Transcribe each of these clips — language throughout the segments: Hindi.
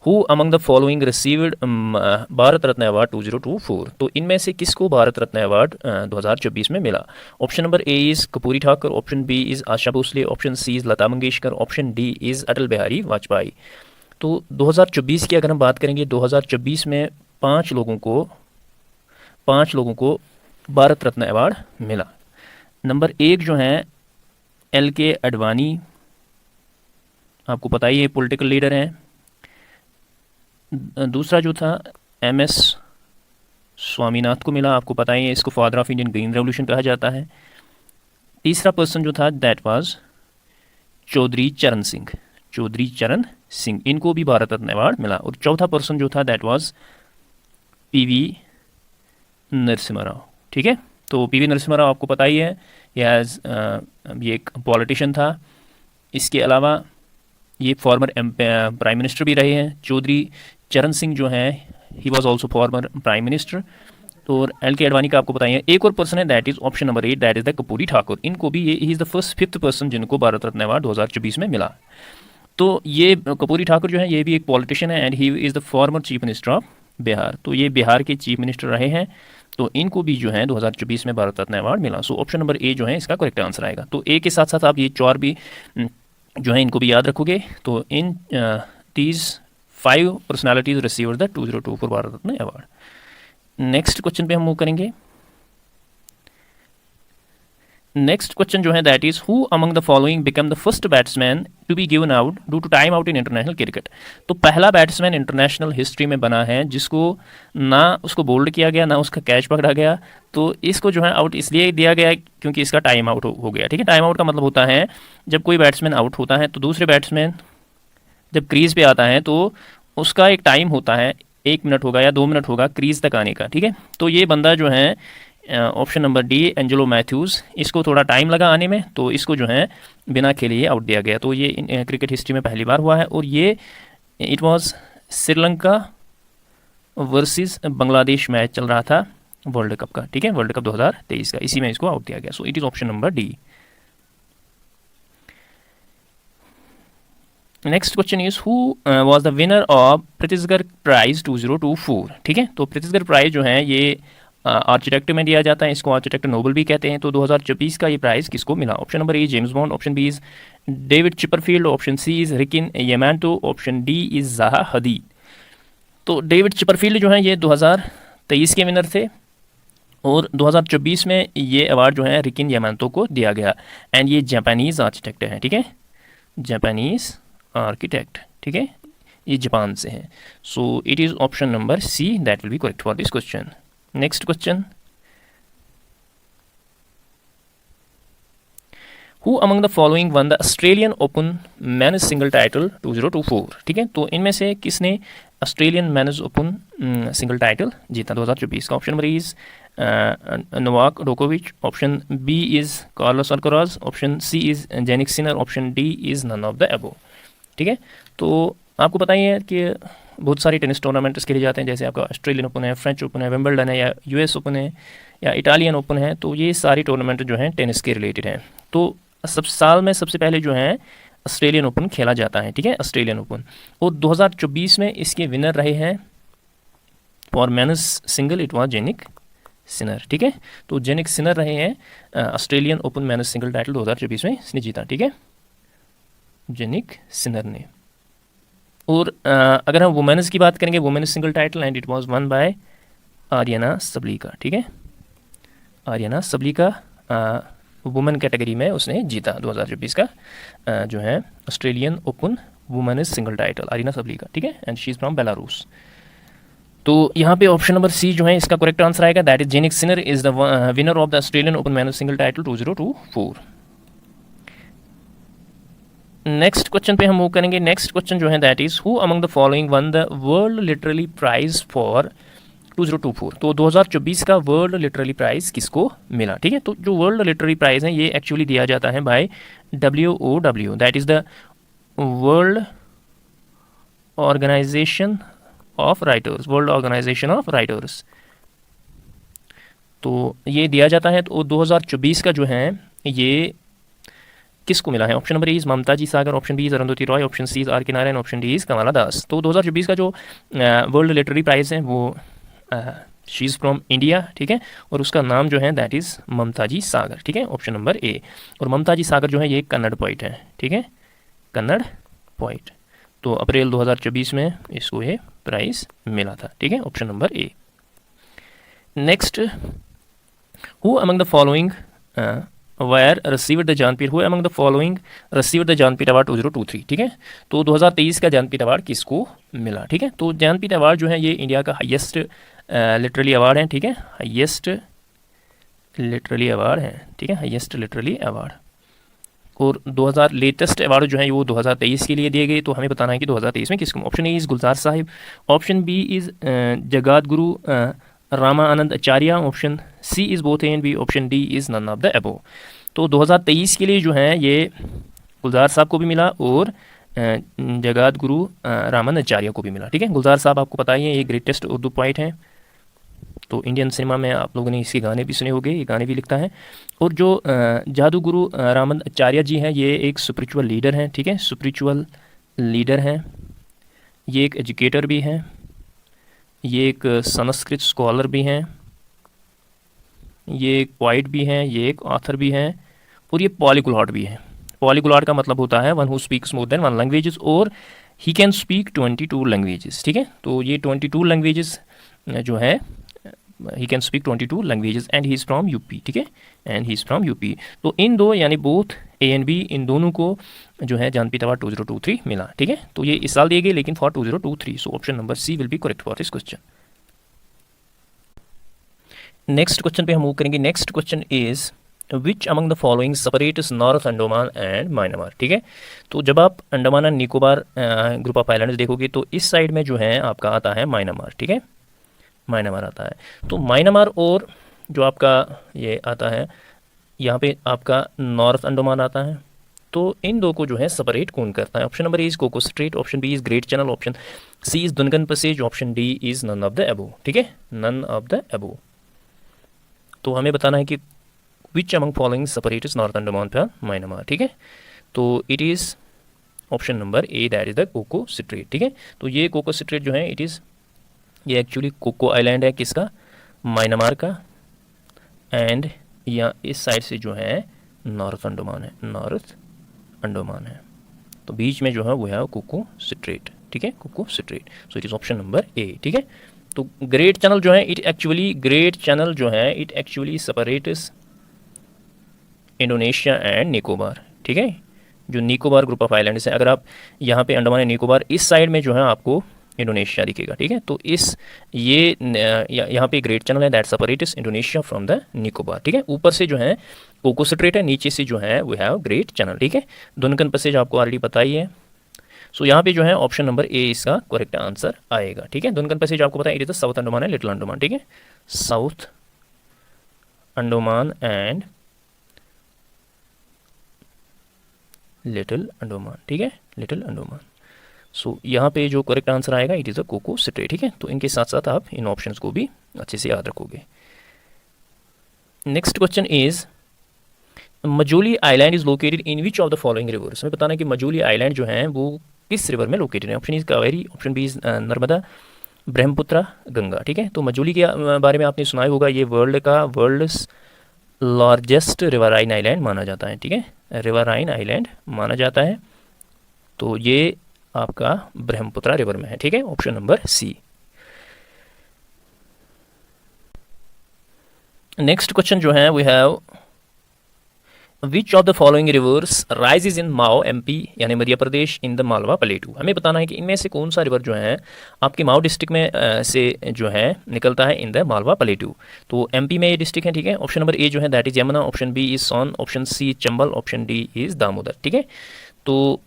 Who among the following received Bharat Ratna award 2024। तो इनमें से किसको भारत रत्न अवार्ड 2024 में मिला? Option number A is Karpoori Thakur, option B is Asha Bhosle, option C is Lata Mangeshkar, option D is Atal Bihari Vajpayee. तो 2024 की अगर हम बात करेंगे, 2024 में पाँच लोगों को भारत रत्न अवार्ड मिला। नंबर एक जो है एल के अडवाणी, आपको पता ही है पॉलिटिकल लीडर हैं। दूसरा जो था एम एस स्वामीनाथ को मिला, आपको पता ही है इसको father of Indian green revolution कहा जाता है। तीसरा पर्सन जो था दैट वाज चौधरी चरण सिंह, चौधरी चरण सिंह, इनको भी भारत रत्न अवार्ड मिला। और चौथा पर्सन जो था that was PV Narasimha Rao. ठीक है, तो पीवी नरसिम्हा राव आपको पता ही है ये एक पॉलिटिशियन था। इसके अलावा ये फॉर्मर प्राइम मिनिस्टर भी रहे हैं। चौधरी चरण सिंह जो हैं he was also former prime minister. तो एल के अडवाणी का आपको बताइए। एक और पर्सन है that is option number 8, that is the Karpoori Thakur. इनको भी ये ही is the first fifth person जिनको भारत रत्न अवार्ड 2024 में मिला। तो ये कपूरी ठाकुर जो है ये भी एक पॉलिटिशियन है and he is the former chief minister of Bihar. तो ये बिहार के चीफ मिनिस्टर रहे हैं। तो इनको भी जो है 2024 में भारत रत्न अवार्ड मिला। सो ऑप्शन नंबर ए जो है इसका करेक्ट आंसर आएगा। तो ए के साथ साथ आप ये चार भी जो है इनको भी याद रखोगे। तो इन these 5 personalities receive the 2024 Bharat Ratna award. Next question पे हम मूव करेंगे। नेक्स्ट क्वेश्चन जो है that is who among the following become the first batsman to be given out due to time out in international cricket. तो पहला बैट्समैन इंटरनेशनल हिस्ट्री में बना है जिसको ना उसको बोल्ड किया गया ना उसका कैच पकड़ा गया। तो इसको जो है आउट इसलिए दिया गया क्योंकि इसका टाइम आउट हो गया। ठीक है, टाइम आउट का मतलब होता है जब कोई बैट्समैन आउट होता है तो दूसरे बैट्समैन जब क्रीज पे आता है तो उसका एक टाइम होता है, 1 मिनट होगा या 2 मिनट होगा क्रीज तक आने का। ठीक है, तो ये बंदा जो है option number D Angelo Mathews, इसको थोड़ा टाइम लगा आने में तो इसको जो है बिना खेले ही आउट दिया गया। तो ये क्रिकेट हिस्ट्री में पहली बार हुआ है और ये it was Sri Lanka versus Bangladesh match चल रहा था वर्ल्ड कप का। ठीक है, वर्ल्ड कप 2023 का, इसी में इसको आउट दिया गया। So it is option number D. Next question is who was the winner of Pritzker prize 2024। ठीक है, तो प्रितिसगढ़ प्राइज जो है ये आर्किटेक्ट में दिया जाता है, इसको आर्किटेक्ट नोबल भी कहते हैं। तो 2024 का ये प्राइज़ किसको मिला? Option number A James Bond, option B is David Chipperfield, option C is Riken Yamamoto, option D is Zaha Hadid. तो डेविड चिपरफील्ड जो है ये 2023 के विनर थे और 2024 में ये अवार्ड जो है रिकिन येमांतो को दिया गया एंड ये जापानीज़ आर्किटेक्ट है। ठीक है, जापानीज़ आर्किटेक्ट। ठीक है, ये जापान से है। So it is option number C that will be correct for this question. Next question, who among the following won the Australian open men's single title 2024। ठीक है, तो इनमें से किसने Australian men's open single title जीता 2024 का? ऑप्शन नंबर इज नोवाक जोकोविच, option B is Carlos Alcaraz, option C is Jannik Sinner, option D is none of the above. ठीक है, तो आपको पता ही है कि बहुत सारे टेनिस टूर्नामेंट्स खेले जाते हैं, जैसे आपका ऑस्ट्रेलियन ओपन है, फ्रेंच ओपन है, विंबलडन है, या यूएस ओपन है, या इटालियन ओपन है। तो ये सारी टूर्नामेंट जो हैं टेनिस के रिलेटेड हैं। तो सब साल में सबसे पहले जो है ऑस्ट्रेलियन ओपन खेला जाता है। ठीक है, ऑस्ट्रेलियन ओपन। और 2024 में इसके विनर रहे हैं for men's single it was Jannik Sinner. ठीक है, तो जेनिक सिनर रहे हैं Australian open men's single title 2024 में इसने जीता। ठीक है, जेनिक सिनर ने। और अगर हम वुमेन्स की बात करेंगे, women's single title and it was won by Aryna Sabalenka. ठीक है, आर्यना सबलीका वुमेन कैटेगरी में उसने जीता 2024 का जो है Australian open women's single title, Aryna Sabalenka. ठीक है, and she is from Belarus. तो यहाँ पे ऑप्शन नंबर सी जो है इसका करेक्ट आंसर आएगा, that is Jannik Sinner is the winner of the Australian open men's single title 2024। Next question पे हम मूव करेंगे। नेक्स्ट क्वेश्चन जो है that is who among the following won the world literary prize for 2024। तो 2024 का वर्ल्ड लिटरेरी प्राइज किसको मिला? ठीक है, तो जो वर्ल्ड लिटरेरी प्राइज है ये एक्चुअली दिया जाता है by WOW, that is the world organisation of writers, world organisation of writers. तो ये दिया जाता है। तो 2024 का जो है ये किसको मिला है? Option number A is Mamta G Sagar, option B is Arundhati Roy, option C is R K Narayan, option D is Kamala Das. तो 2024 का जो वर्ल्ड लिटरेरी प्राइज़ है वो शी इज़ फ्रॉम इंडिया, ठीक है, और उसका नाम जो है दैट इज़ ममताजी सागर, ठीक है, ऑप्शन नंबर ए। और ममताजी सागर जो है ये कन्नड़ पोइट है, ठीक है, कन्नड़ पोइट। तो अप्रैल 2024 में इसको ये प्राइज़ मिला था, ठीक है, option number A. Next, who among the following were received the Jnanpith, who among the following received the Jnanpith award 2023, ठीक है। तो 2023 का ज्ञानपीठ अवार्ड किसको मिला, ठीक है। तो ज्ञानपीठ अवार्ड जो है ये इंडिया का हाईएस्ट लिटरेरी अवार्ड है, ठीक है, हाईएस्ट लिटरेरी अवार्ड है, ठीक है, हाईएस्ट लिटरेरी अवार्ड। और 2000 लेटेस्ट अवार्ड जो है वो 2023 के लिए दिए गए। तो हमें बताना है कि 2023 में किसको। Option A is Gulzar Sahib, option B is Jagad Guru Ramanand Acharya, option C is both A and B, option D is none of the above. तो 2023 के लिए जो है ये गुलजार साहब को भी मिला और जगात गुरु रामानंद आचार्य को भी मिला, ठीक है। गुलजार साहब आपको पता ही है ये ग्रेटेस्ट उर्दू पोइट हैं। तो इंडियन सिनेमा में आप लोगों ने इसके गाने भी सुने होंगे, ये गाने भी लिखता है। और जो जादू गुरु रामानंद आचार्य जी हैं ये एक स्पिरिचुअल लीडर हैं, ठीक है, स्पिरिचुअल लीडर हैं। ये एक एजुकेटर भी हैं, ये एक संस्कृत स्कॉलर भी हैं, ये एक पोइट भी हैं, ये एक ऑथर भी हैं, और ये पॉलीग्लॉट भी हैं। पॉलीग्लॉट का मतलब होता है one who speaks more than one languages, और ही कैन स्पीक 22 लैंग्वेजेस, ठीक है। तो ये 22 लैंग्वेजेस जो है he can speak 22 languages and he is from UP, ठीक है, and he is from UP. तो इन दो यानी बोथ ए एंड बी, इन दोनों को जो है ज्ञानपीठ अवार्ड 2023 मिला, ठीक है। तो ये इस साल दिए गए लेकिन for 2023। So option number C will be correct for this question. Next question पे हम मूव करेंगे। Next question is which among the following separates North Andaman and Myanmar, ठीक है। तो जब आप Andaman and Nicobar group of islands देखोगे तो इस साइड में जो है आपका आता है म्यांमार, ठीक है, म्यांमार आता है। तो म्यांमार और जो आपका ये आता है यहाँ पे आपका नॉर्थ अंडमान आता है। तो इन दो को जो है सेपरेट कौन करता है? Option number A is Coco Strait, option B is Great Channel, option C is Duncan Passage, option D is none of the above, ठीक है, नन ऑफ द अबोव। तो हमें बताना है कि which among following separates North Andaman from Myanmar, ठीक है। तो it is option number A that is the Coco Strait, ठीक है। तो ये कोको स्ट्रेट जो है इट इज़ ये एक्चुअली कोको आइलैंड है किसका? म्यांमार का। एंड या इस साइड से जो है नॉर्थ अंडमान है, नॉर्थ अंडमान है। तो बीच में जो है वो है कोको स्ट्रेट, ठीक है, Coco Strait. So it is option number A, ठीक है। तो ग्रेट चैनल जो है इट एक्चुअली ग्रेट चैनल जो है it actually separates Indonesia and Nicobar, ठीक है, जो निकोबार ग्रुप ऑफ आइलैंड्स है। अगर आप यहाँ पे अंडमान एंड निकोबार इस साइड में जो है आपको इंडोनेशिया दिखेगा, ठीक है। तो इस ये यहाँ पे ग्रेट चैनल है that separates Indonesia from the Nicobar, ठीक है। ऊपर से जो है कोको स्ट्रेट है, नीचे से जो है वो है ग्रेट चैनल, ठीक है। दुनकन पैसेज आपको ऑलरेडी पता ही है। सो यहाँ पे जो है ऑप्शन नंबर ए इसका करेक्ट आंसर आएगा, ठीक है। दुनकन पैसेज आपको पता है it is the South Andaman and Little Andaman, ठीक है, South Andaman and Little Andaman, ठीक है, लिटिल अंडमान। सो यहाँ पे जो करेक्ट आंसर आएगा it is a Coco Strait, ठीक है। तो इनके साथ साथ आप इन ऑप्शंस को भी अच्छे से याद रखोगे। Next question is Majuli island is located in which of the following reverse. हमें बताना है कि मजूली आइलैंड जो है वो किस रिवर में लोकेटेड है। Option is Kaveri, option B is Narmada, Brahmaputra, Ganga, ठीक है। तो मजूली के बारे में आपने सुना होगा, ये वर्ल्ड्स लार्जेस्ट रिवराइन आइलैंड माना जाता है, ठीक है, रिवराइन आइलैंड माना जाता है। तो ये आपका ब्रह्मपुत्र रिवर में है, ठीक है, option number C. Next question जो है we have which of the following rivers rises in Mhow MP यानी मध्य प्रदेश इन द मालवा प्लेटू। हमें बताना है कि इनमें से कौन सा रिवर जो है आपके माओ डिस्ट्रिक्ट में से जो है निकलता है इन द मालवा प्लेटू। तो एमपी में ये डिस्ट्रिक्ट है, ठीक है। ऑप्शन नंबर ए जो है that is Yamuna, option B is Son, option C Chambal, option D is Damodar, ठीक है। तो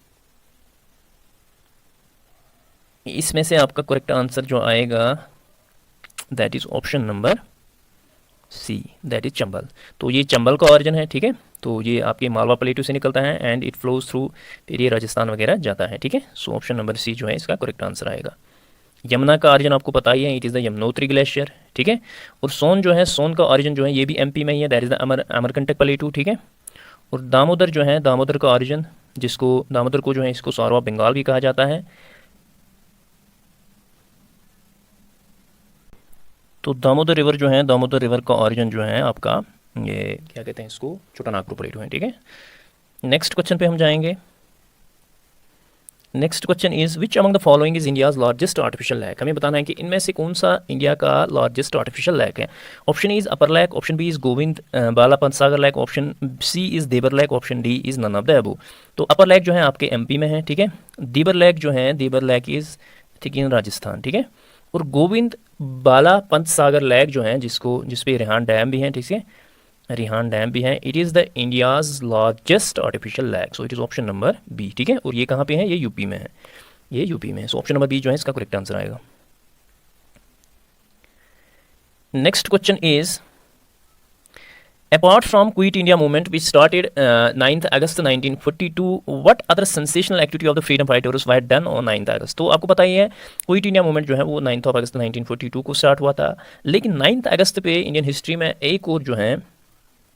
इसमें से आपका करेक्ट आंसर जो आएगा that is option number C, that is Chambal. तो ये चंबल का ऑरिजिन है, ठीक है। तो ये आपके मालवा प्लेटू से निकलता है एंड इट फ्लोज थ्रू, फिर ये राजस्थान वगैरह जाता है, ठीक है। सो ऑप्शन नंबर सी जो है इसका करेक्ट आंसर आएगा। यमुना का ऑरिजिन आपको पता ही है, it is the Yamunotri glacier, ठीक है। और सोन जो है, सोन का ऑरिजिन जो है ये भी एमपी में ही है, दैट इज़ द अमरकंटक प्लेटू, ठीक है। और दामोदर जो है, दामोदर का ऑरिजिन, जिसको दामोदर को जो है इसको सॉर ऑफ बंगाल भी कहा जाता है। तो दामोदर रिवर जो है, दामोदर रिवर का ऑरिजिन जो है आपका, ये क्या कहते हैं इसको, छोटानागपुर प्लेटू है, ठीक है। नेक्स्ट क्वेश्चन पे हम जाएंगे। Next question is which among the following is India's largest artificial lake. हमें बताना है कि इनमें से कौन सा इंडिया का लार्जेस्ट आर्टिफिशियल लैक है। Option is upper lake, option B is Govind Ballabh Pant Sagar lake, option C is Dhebar lake, option D is none of the above. तो अपर लैक जो है आपके एमपी में है, ठीक है। देबर लैक जो है, देबर लैक इज ठीक इन राजस्थान, ठीक है। और गोविंद बाला पंत सागर लैक जो है, जिसपे रिहान डैम भी है, ठीक है, रिहान डैम भी है, it is the India's largest artificial lake, so it is option number B, ठीक है। और ये कहाँ पे है, ये यूपी में है, ये यूपी में है, सो ऑप्शन नंबर बी जो है इसका करेक्ट आंसर आएगा। Next question is apart from Quit India movement which started 9th August 1942, what other sensational activity of the freedom fighters were done on 9th August। तो आपको पता ही है क्विट इंडिया मूवमेंट जो है वो 9th of August 1942 को स्टार्ट हुआ था, लेकिन 9th अगस्त पे इंडियन हिस्ट्री में एक और जो है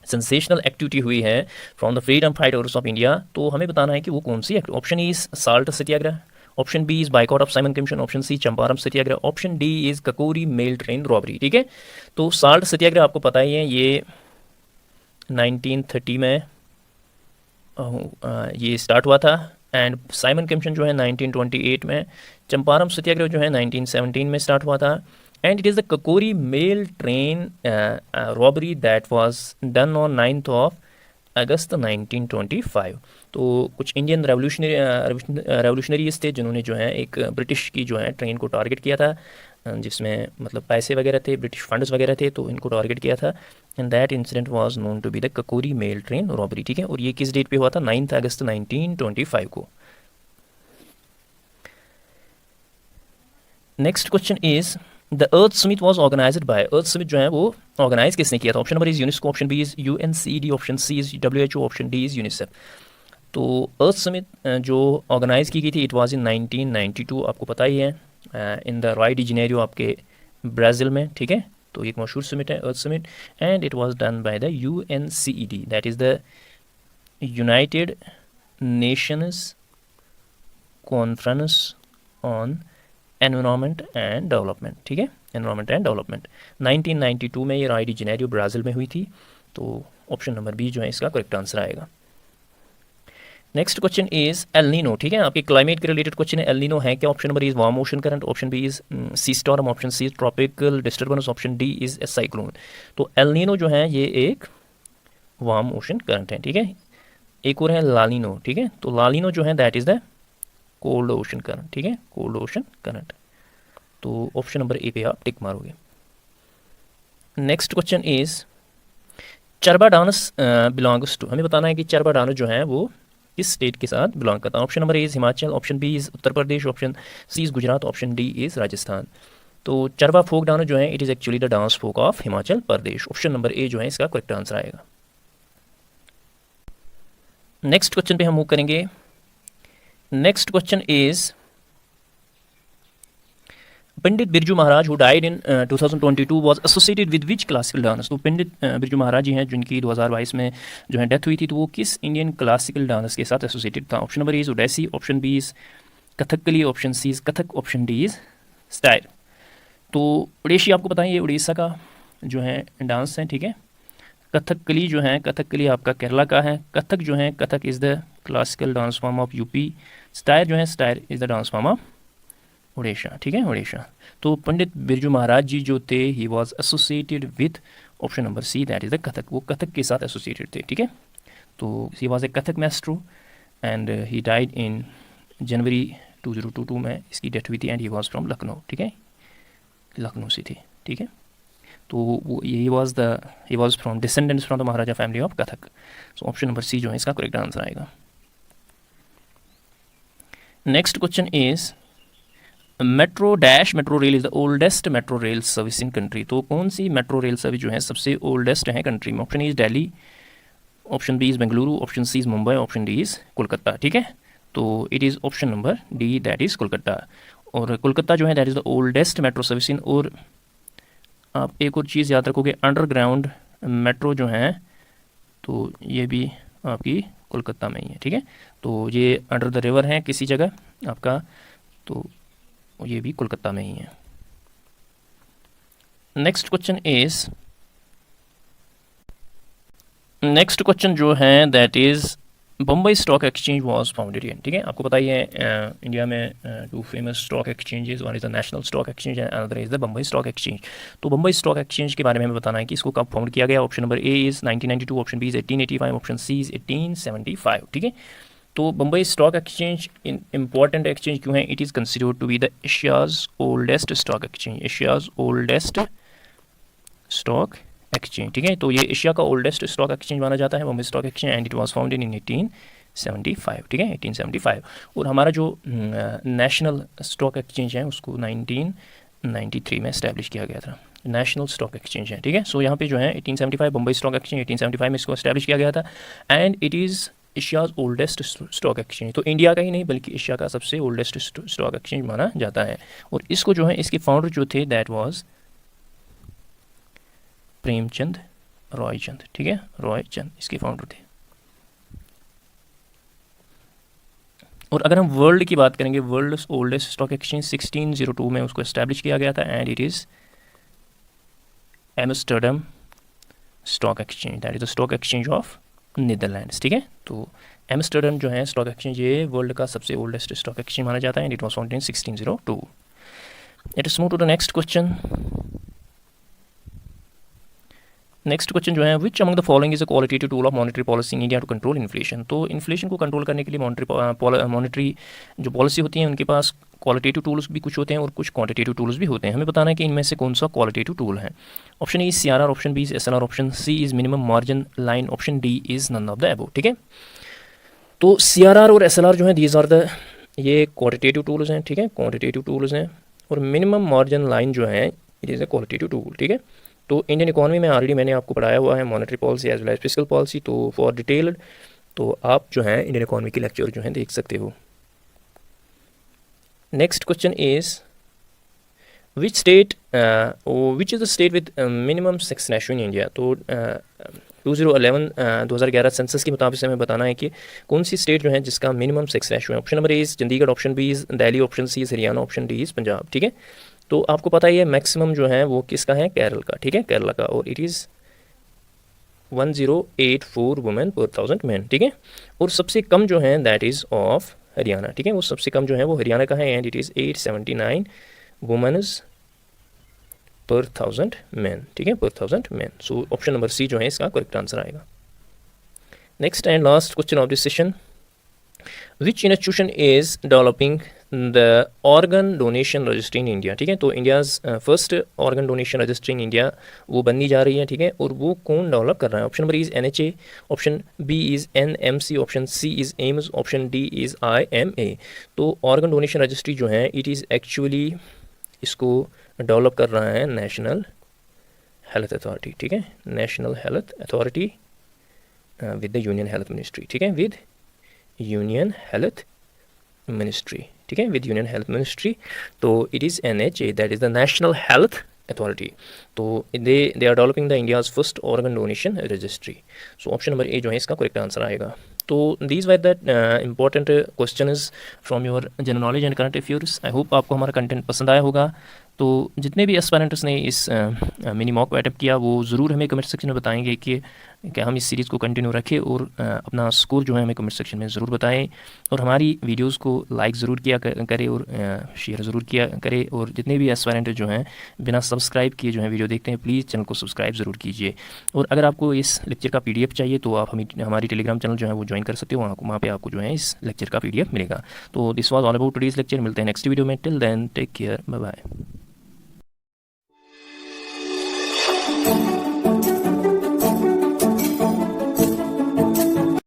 सेंसेशनल एक्टिविटी हुई है from the freedom fighters of India. तो हमें बताना है कि वो कौन सी। Option E is salt Satyagraha, option B is boycott of Simon Commission, option C Champaran Satyagraha, option D is Kakori mail train robbery, ठीक है। तो साल्ट सत्याग्रह आपको पता ही है, ये 1930 में ये स्टार्ट हुआ था, एंड साइमन कमीशन जो है 1928 में, चंपारण सत्याग्रह जो है 1917 में स्टार्ट हुआ था, and it is the Kakori mail train robbery that was done on 9th of August 1925। तो कुछ इंडियन रेवोल्यूशनरीज थे जिन्होंने जो है एक ब्रिटिश की जो है ट्रेन को टारगेट किया था, जिसमें मतलब पैसे वगैरह थे, ब्रिटिश फंड्स वगैरह थे, तो इनको टारगेट किया था, and that incident was known to be the Kakori mail train robbery, ठीक है। और ये किस डेट पे हुआ था, 9th अगस्त 1925 को। Next question is the Earth summit was organised by, Earth summit जो है वो ऑर्गेनाइज किसने किया था। Option number is UNESCO, option B is UNCED, option C is WHO, option D is UNICEF. तो अर्थ समिट जो ऑर्गेनाइज की गई थी, इट वाज इन 1992, आपको पता ही है, in the Rio de Janeiro आपके ब्राज़ील में, ठीक है। तो एक मशहूर समिट है earth summit, and it was done by the UNCED, that is the United Nations Conference on Environment and Development, ठीक है, एनवायरनमेंट एंड डेवलपमेंट। 1992 में ये राय डी जेनेरियो ब्राज़ील में हुई थी, तो ऑप्शन नंबर बी जो है इसका करेक्ट आंसर आएगा। Next question is El Nino, ठीक है, आपके क्लाइमेट के रिलेटेड क्वेश्चन है। एल नीनो है क्या। Option number is warm ocean current, option B is sea storm, option C is tropical disturbance, option D is a cyclone. तो एल नीनो जो है ये एक वार्म ओशन करंट है, ठीक है। एक और है लालिनो, ठीक है। तो लालिनो जो है that is the cold ocean current, ठीक है, कोल्ड ओशन करंट। तो ऑप्शन नंबर ए पे आप टिक मारोगे। Next question is Charba dance belongs to, हमें बताना है कि चरबा डांस जो है वो किस स्टेट के साथ बिलोंग करता है। Option number A is Himachal, option B is Uttar Pradesh, option C is Gujarat, option D is Rajasthan. तो चरबा फोक डांस जो है it is actually the dance folk of Himachal Pradesh. Option number A जो है इसका करेक्ट आंसर आएगा। नेक्स्ट क्वेश्चन पे हम मूव करेंगे। Next question is Pandit Birju Maharaj who died in 2022 was associated with which classical dance. तो पंडित बिरजू महाराज जी हैं जिनकी 2022 में जो है डेथ हुई थी, तो वो किस इंडियन क्लासिकल डांस के साथ एसोसिएटेड था। Option number is Odissi, option B is Kathakali, option C is Kathak, option D is style. तो ओडिशी आपको बताएं ये उड़ीसा का जो है डांस है, ठीक है। कथकली जो है, कथकली आपका केरला का है। कथक जो है, Kathak is the classical dance form of UP. Stair जो है, stair is the dance form of Orissa, ठीक है, उड़ीसा। तो पंडित बिरजू महाराज जी जो थे he was associated with option number C that is the Kathak, वो कथक के साथ एसोसिएटेड थे, ठीक है। तो he was a Kathak maestro and he died in January 2022 में इसकी डेथ हुई थी, and he was from Lucknow, ठीक है, लखनऊ से थी, ठीक है। तो वो he was from descendants from the Maharaja family of Kathak. So option number C जो है इसका करेक्ट आंसर आएगा। Next question is metro rail is the oldest metro rail service in country. तो कौन सी मेट्रो रेल सर्विस जो है सबसे ओल्डेस्ट है कंट्री में। Option is Delhi, option B is Bengaluru, option C is Mumbai, option D is Kolkata, ठीक है। तो it is option number D that is Kolkata. और कोलकाता जो है that is the oldest metro service in. और आप एक और चीज़ याद रखोगे, अंडरग्राउंड मेट्रो जो है तो ये भी आपकी कोलकाता में ही है, ठीक है। तो ये अंडर द रिवर है किसी जगह आपका, तो ये भी कोलकाता में ही है। नेक्स्ट क्वेश्चन जो है that is Bombay Stock Exchange was founded in, ठीक है। आपको पता ही है इंडिया में two famous stock exchanges, one is the National Stock Exchange and another is the Bombay Stock Exchange. तो बम्बई स्टॉक एक्सचेंज के बारे में हमें बताना है कि इसको कब फाउंड किया गया। Option number A is 1992, option B is 1885, option C is 1875, ठीक है। तो Bombay Stock Exchange important exchange क्यों है? It is considered to be the Asia's oldest stock exchange, Asia's oldest stock exchange, ठीक है। तो ये एशिया का ओल्डेस्ट स्टॉक एक्सचेंज माना जाता है Bombay stock Exchange, and it was founded इन 1875, ठीक है, 1875। और हमारा जो नेशनल स्टॉक एक्सचेंज है उसको 1993 में इस्टेब्लिश किया गया था, नेशनल स्टॉक एक्सचेंज है, ठीक है। सो यहाँ पे जो है 1875 बम्बई स्टॉक एक्सचेंज 1875 में इसको इस्टेब्लिश किया गया था, and it is Asia's oldest stock Exchange. तो इंडिया का ही नहीं बल्कि एशिया का सबसे ओल्डेस्ट स्टॉक एक्सचेंज माना जाता है। और इसको जो है इसके फाउंडर जो थे दैट वाज प्रेमचंद रॉयचंद, ठीक है, रॉयचंद इसके फाउंडर थे। और अगर हम वर्ल्ड की बात करेंगे, वर्ल्ड ओल्डेस्ट स्टॉक एक्सचेंज 1602 में उसको एस्टैब्लिश किया गया था, and it is Amsterdam stock exchange, that is the stock exchange of Netherlands, ठीक है। तो एम्स्टर्डम जो है स्टॉक एक्सचेंज ये वर्ल्ड का सबसे ओल्डेस्ट स्टॉक एक्सचेंज माना जाता है, and it was founded in 1602। Let us move to the next question. Next question जो है which among the following is a qualitative tool of monetary policy in India to control inflation. तो इन्फ्लेशन को कंट्रोल करने के लिए मॉनेटरी जो पॉलिसी होती है उनके पास क्वालिटेटिव टूल्स भी कुछ होते हैं और कुछ क्वांटिटेटिव टूल्स भी होते हैं। हमें बताना है कि इनमें से कौन सा क्वालिटेटिव टूल है। Option A CRR, option B is SLR, option C is minimum margin line, option D is none of the above, ठीक है। तो CRR और SLR जो है दीज आर द ये क्वांटिटेटिव टूल्स हैं, ठीक है, क्वांटिटेटिव टूल्स हैं। और मिनिमम मार्जिन लाइन जो है it is a qualitative tool, ठीक है। तो इंडियन इकोनॉमी में ऑलरेडी मैंने आपको पढ़ाया हुआ है monetary policy as well as fiscal policy, तो फॉर डिटेल्ड तो आप जो है इंडियन इकोनॉमी की लेक्चर जो है देख सकते हो। Next question is which is the state with minimum sex ratio in India. तो 2011 सेंसस के मुताबिक से हमें बताना है कि कौन सी स्टेट जो है जिसका मिनिमम सेक्स रेशियो है। Option number A is Chandigarh, option B is Delhi, option C is Haryana, option D is Punjab, ठीक है। तो आपको पता ही है मैक्सिमम जो है वो किसका है, केरल का, ठीक है, केरला का, और इट इज़ 1084 वुमेन पर 1000 मैन, ठीक है। और सबसे कम जो है दैट इज़ ऑफ हरियाणा, ठीक है, वो सबसे कम जो है वो हरियाणा का है, एंड इट इज़ 879 वुमेन्स पर 1000 मैन, ठीक है, पर 1000 man. So option number C जो है इसका करेक्ट आंसर आएगा। Next and last question of this session, which institution is developing the organ donation registry in India, ठीक है। तो India's first organ donation registry in India वो बननी जा रही है, ठीक है, और वो कौन डेवलप कर रहा है। Option number is NHA, option B is NMC, option C is AIIMS, option D is IMA। तो ऑर्गन डोनेशन रजिस्ट्री जो है इट इज़ एक्चुअली इसको डेवलप कर रहा है नेशनल हेल्थ अथॉरिटी, ठीक है, national health authority with the union health ministry, ठीक है, विद यूनियन हेल्थ मिनिस्ट्री, ठीक है, विद यूनियन हेल्थ मिनिस्ट्री। तो it is NHA, that is the national health authority. तो दे are developing the India's first organ donation registry. So option number A जो है इसका करेक्ट आंसर आएगा। तो these were that important question from your general knowledge and current affairs. I hope आपको हमारा कंटेंट पसंद आया होगा। तो जितने भी एस्पायरेंट्स ने इस मिनी मॉक को अटेम्प्ट किया वो ज़रूर हमें कमेंट सेक्शन में बताएंगे कि हम इस सीरीज़ को कंटिन्यू रखें, और अपना स्कोर जो है हमें कमेंट सेक्शन में ज़रूर बताएं, और हमारी वीडियोस को लाइक ज़रूर किया करें और शेयर ज़रूर किया करें। और जितने भी एस्पायरेंट जो हैं बिना सब्सक्राइब किए जो है वीडियो देखते हैं, प्लीज़ चैनल को सब्सक्राइब ज़रूर कीजिए। और अगर आपको इस लेक्चर का PDF चाहिए तो आप हमारी टेलीग्राम चैनल जो है वो ज्वाइन कर सकते हो, वहाँ पर आपको जो है इस लेक्चर का PDF मिलेगा। तो this was all about today's lecture. मिलते हैं नेक्स्ट वीडियो में। Till then take care, bye bye.